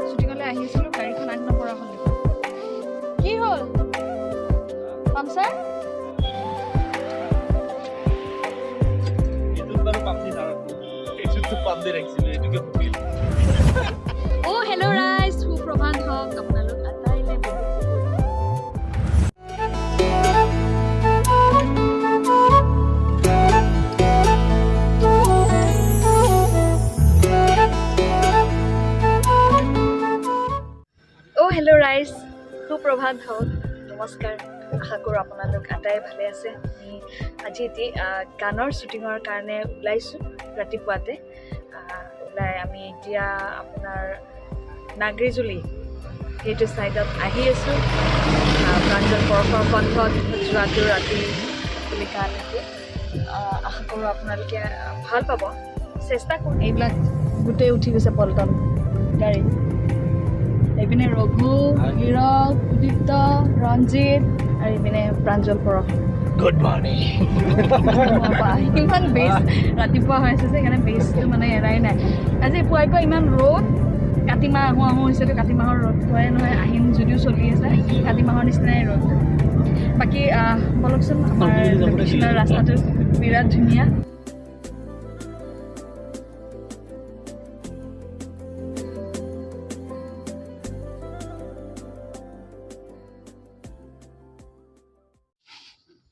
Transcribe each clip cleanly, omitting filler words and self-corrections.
শ্বুটিঙলৈ আহিছিলোঁ, গাড়ীখন আনি নপৰা হ'ল। কি হ'ল? পামচাৰ? অ' হেল্ল' ৰাইজ, সুপ্ৰভাত হওক আপোনালোক আটাইলে। অ' হেল্ল' ৰাইজ, সুপ্ৰভাত হওক, নমস্কাৰ। আশা কৰোঁ আপোনালোক আটাই ভালে আছে। আমি আজি গানৰ শ্বুটিঙৰ কাৰণে ওলাইছোঁ ৰাতিপুৱাতে। ওলাই আমি এতিয়া আপোনাৰ নাগৰিজুলি সেইটো ছাইডত আহি আছোঁ। প্ৰাঞ্জল পৰশৰ কণ্ঠত যোৱাটো ৰাতি বুলি গান এইটো। আশা কৰোঁ আপোনালোকে ভাল পাব, চেষ্টা কৰোঁ। এইবিলাক গোটেই উঠি গৈছে পল্টন গাড়ী। এইপিনে ৰঘু, হীৰক, উদিপ্ত, ৰঞ্জিত আৰু এইপিনে প্ৰাঞ্জল পৰশ। Good morning. ইমান বেছ ৰাতিপুৱা হৈ আছে যে সেইকাৰণে বেছটো মানে এৰাই নাই। আজি পুৱাই পুৱাই ইমান ৰ'দ, কাতি মাহ আহোঁ হৈছেতো, কাতি মাহৰ ৰ'দ পোৱাই নহয়, আহিন যদিও চলি আছে, কাতি মাহৰ নিচিনাই ৰ'দ। বাকী বলকচোন, আমাৰ লোকেশ্যনৰ ৰাস্তাটো বিৰাট ধুনীয়া।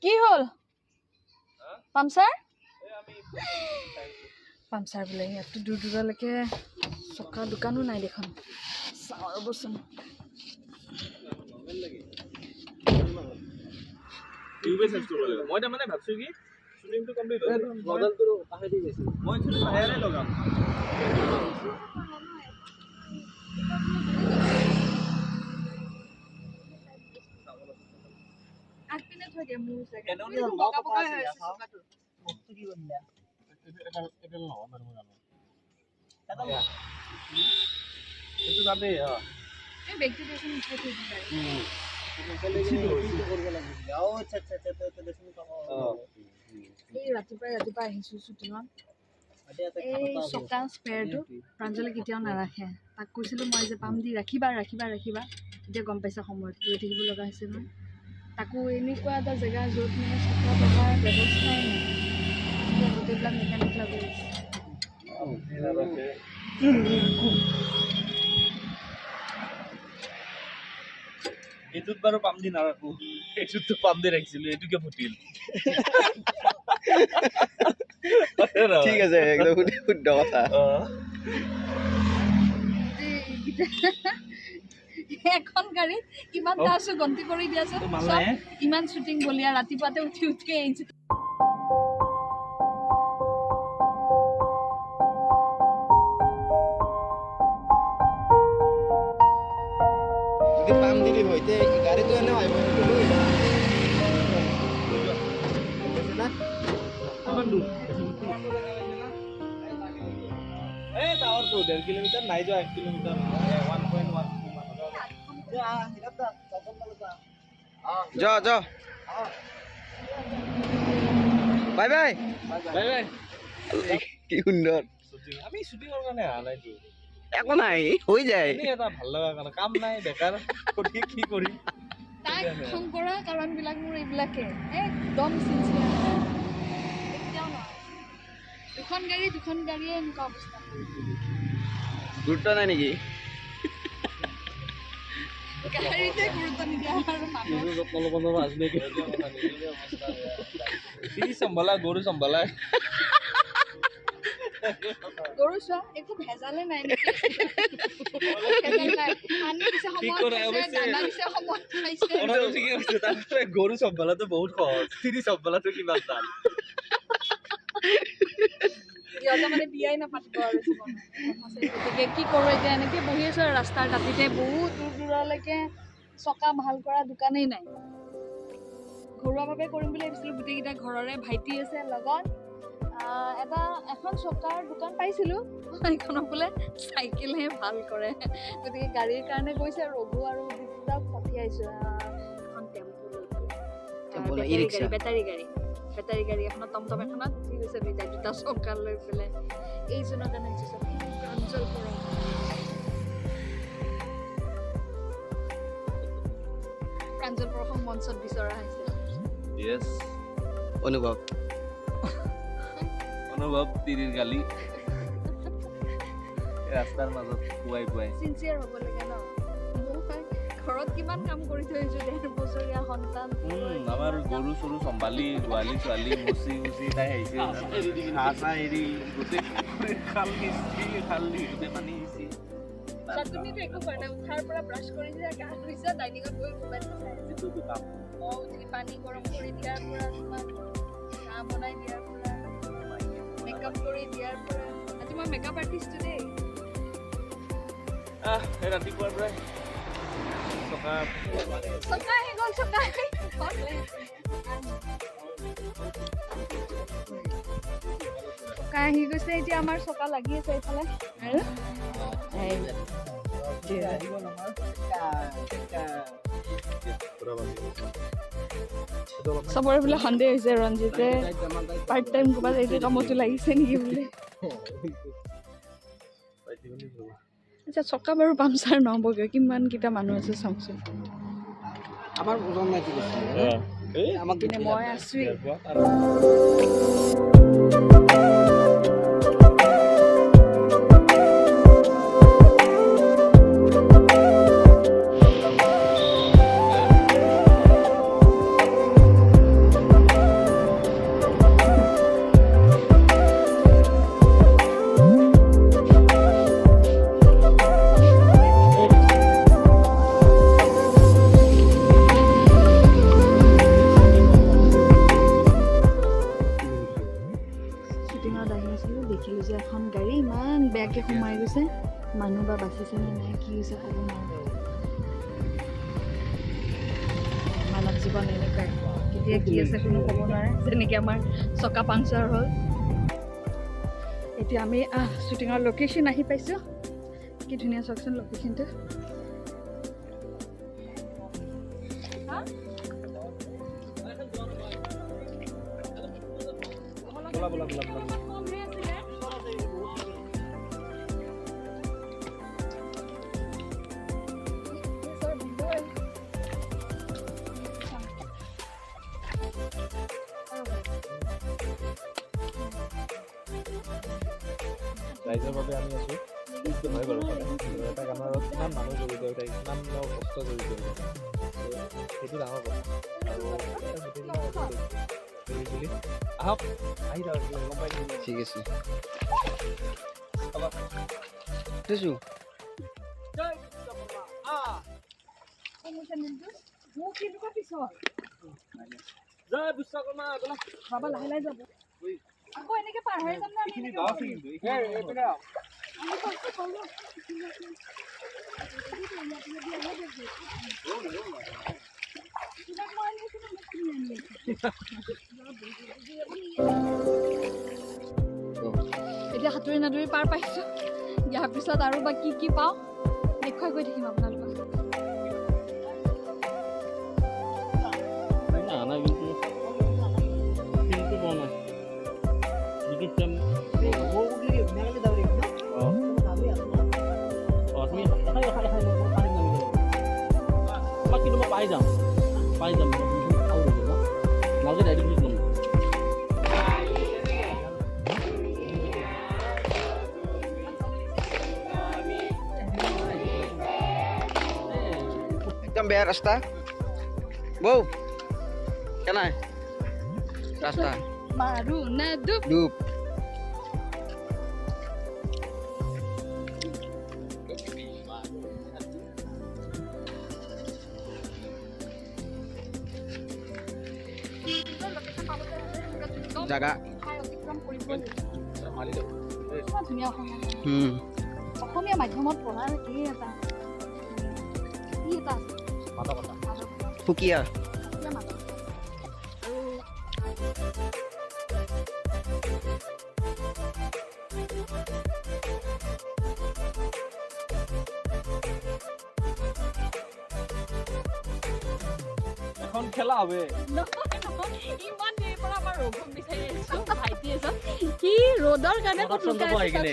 কি হ'ল? পামচাৰ? পামচাৰ বোলে, ইয়াততো দূৰ দূৰলৈকে চকা দোকানো নাই দেখোন। চাওঁ ৰ'বচোন। মই তাৰমানে ভাবছো কি শ্বুটিংটো কমপ্লিট হ'ল, মডেলটো পাহৰি গৈছো। মই কিন্তু লাহে লগাম। আগপিনে থৈ দিয়া মোৰ জেগা। এইটো তাতে এই বেগটো দেখোন উঠাই থৈ দিবা। এই ৰাতিপুৱা আহিছোঁ শ্বুটিঙত। এই চকা স্পেয়াৰটো প্ৰাঞ্জলে কেতিয়াও নাৰাখে। তাক কৈছিলোঁ মই যে পাম দি ৰাখিবা। এতিয়া গম পাইছে সময়ত ৰৈ থাকিব লগা হৈছে নহয়। তাকো এনেকুৱা এটা জেগা য'ত মানে চকা টকাৰ ব্যৱস্থাই নাই। গোটেইবিলাক মেকানিক লাগি আছে। এইটোত বাৰু পাম দি নাৰাখো, এইটোতো পাম দি ৰাখিছিলোঁ, এইটোকে ফুটিল। ঠিক আছে, একদম শুদ্ধ কথা। এখন গাড়ীত কিমানটা আছো গন্তি কৰি দিয়াচোন। ইমান শ্বুটিং বলিয়া ৰাতিপুৱাতে উঠি আহিছে। যদি পাম দিলি হয় তে গাড়ীটো এনে আহিব এই টাৱাৰটো 1.5 কিলোমিটাৰ নাই যোৱা, 1 কিলোমিটাৰ 1.1 যা বাই বাই কি সুন্দৰ। আমি শ্বুটিঙৰ কাৰণে অহা নাইতো, একো নাই, হৈ যায়। এনেই এটা ভাল লগা কাৰণে, কাম নাই, বেকাৰ কৰি কি কৰিম। তাক খং কৰা কাৰণবিলাক মোৰ এইবিলাকে একদম চিনচিয়াৰ। এতিয়াও নহয়, দুখন গাড়ীয়ে এনেকুৱা অৱস্থা। গুৰুত্ব নাই নেকি? গাড়ীতে গুৰুত্ব নিদিয়া আৰু মানুহ। চম্ভালা গৰু চম্ভালা। গৰু চোৱা একো ভেজালে নাই নেকি? ভেজাল নাই, পানী দিছে সময়ত খাইছে, দানা দিছে সময়ত খাইছে। গৰু চম্ভালাটো বহুত সহজ, তিনি চম্ভালাটো কিমান টান। সিহঁতে মানে বিয়াই নাপাতিব আৰু জীৱনত। গতিকে কি কৰোঁ এতিয়া, এনেকৈ বহি আছোঁ আৰু ৰাস্তাৰ দাঁতিতে। বহুত দূৰলৈকে চকা ভাল কৰা দোকানেই নাই। ঘৰুৱাভাৱে কৰিম বুলি ভাবিছিলোঁ, গোটেইকেইটা ঘৰৰে ভাইটি আছে লগত। এখন চকাৰ দোকান পাইছিলোঁ, সেইখনক বোলে চাইকেলহে ভাল কৰে। গতিকে গাড়ীৰ কাৰণে গৈছে, ৰঘু আৰু বিদ্যাক পঠিয়াইছোঁ এখন টেম্পু লৈ পেলাই, বেটাৰী গাড়ী। বেটাৰী গাড়ী এখনত টমটম এখনত ঠিক আছে দুইটাই দুটা চকা লৈ পেলাই এইজনৰ কাৰণে প্ৰাঞ্জল পৰম প্ৰাঞ্জল পৰম মঞ্চত বিচৰা হৈছে Yes. অনুভৱ অনুভৱ তিৰিৰ গালি ৰাস্তাৰ মাজত পুৱাই পুৱাই চিনচিয়াৰ হ'ব লাগে ন মোৰ ঘৰত কিমান কাম কৰি থৈছো 1.5 বছৰীয়া সন্তান আমাৰ গৰু চৰু চম্ভালি গোৱালি ছোৱালী মুচি মুচি তাই আহিছে ঘাঁহ চাহ এৰি গোটেই খাল দি গোটেই পানী আহিছে চাটনিটো একো কৰা নাই উঠাৰ পৰা ব্ৰাছ কৰিছে গা ধুইছে ডাইনিঙত গৈ মোবাইল চাই আছে উঠি পানী গৰম কৰি দিয়াৰ পৰা তোমাৰ চাহ বনাই দিয়াৰ পৰা মেকআপ কৰি দিয়াৰ পৰা আজি মই মেকআপ আৰ্টিষ্ট দেই সেই ৰাতিপুৱাৰ পৰাই টকা চকা আহি গ'ল চকা আহি গৈছে এতিয়া আমাৰ চকা লাগি আছে এইফালে চবৰে বোলে সন্দেহ হৈছে ৰঞ্জিতে পাৰ্ট টাইম ক'ৰবাত এইটো কামতো লাগিছে নেকি বোলে আচ্ছা চকা বাৰু পামচাৰ নহ'বগৈ কিমানকেইটা মানুহ আছে চাওকচোন আমাৰ ওজন নাই কি কৈছে আমাক কিন্তু মই আছোৱেই দেখিলোঁ যে এখন গাড়ী ইমান বেয়াকৈ সোমাই গৈছে মানুহ বা বাচিছে নে নাই কি হৈছে ক'ব নোৱাৰোঁ মানৱ জীৱন এনেকুৱাই কেতিয়া কি আছে কোনো ক'ব নোৱাৰে যেনেকৈ আমাৰ চকা পাংচাৰ হ'ল এতিয়া আমি শ্বুটিঙৰ লোকেশ্যন আহি পাইছোঁ কি ধুনীয়া চাওকচোন লোকেশ্যনটো ৰাইজৰ বাবে আমি আছোঁ হয় বাৰু এটা কামত ইমান মানুহ জড়িত হৈ থাকে ইমান কষ্ট জড়িত হৈ থাকে সেইটো ডাঙৰ কথা আৰু আহক আহি যাওক গম পাই ঠিক আছে দিছোঁ জয় বিশ্বকৰ্মা বাবা লাহে লাহে যাব আকৌ এনেকৈ পাৰ হৈ যাম এইখিনি গাঁও আছে কিন্তু এতিয়া সাঁতুৰি নাদুৰি পাৰ পাইছোঁ ইয়াৰ পিছত আৰু বা কি কি পাওঁ দেখুৱাই গৈ থাকিম আপোনালোকক পাই যাম নালগে ডাইৰেক্ট ল'ম একদম বেয়া ৰাস্তা বৌ কেনাই ৰাস্তা মাৰো না দুপ ডুব জাগা ধুনীয়া অসমীয়া মাধ্যমত পঢ়াৰ কি এটা সুকীয়া এখন খেলা হবে ইমান দেৰিৰ পৰা আমাৰ ৰঘুক বিচাৰি আহিছোঁ ভাইটি এজন সি ৰ'দৰ কাৰণে ক'ত লুকাই আছে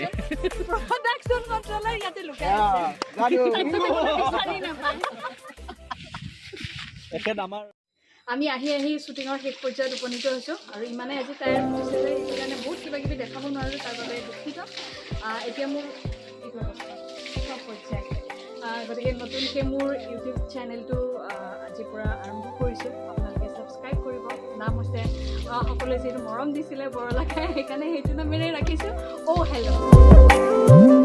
প্ৰডাকশ্যন কণ্ট্ৰলাৰ ইয়াতে লুকাই আছে বিচাৰি নাপায় এখেত আমাৰ আমি আহি শ্বুটিঙৰ শেষ পৰ্যায়ত উপনীত হৈছোঁ আৰু ইমানে আজি টায়াৰ উঠিছে যে সেইটো কাৰণে বহুত কিবা কিবি দেখাব নোৱাৰোঁ তাৰ বাবে দুখিত এতিয়া মোৰ শেষ পৰ্যায় গতিকে নতুনকৈ মোৰ ইউটিউব চেনেলটো আজিৰ পৰা আৰম্ভ কৰিছোঁ আপোনালোকে ছাবস্ক্ৰাইব কৰিব নাম হৈছে সকলোৱে যিহেতু মৰম দিছিলে বৰলাখাই সেইকাৰণে সেইটো নামেৰে ৰাখিছোঁ হেল্ল'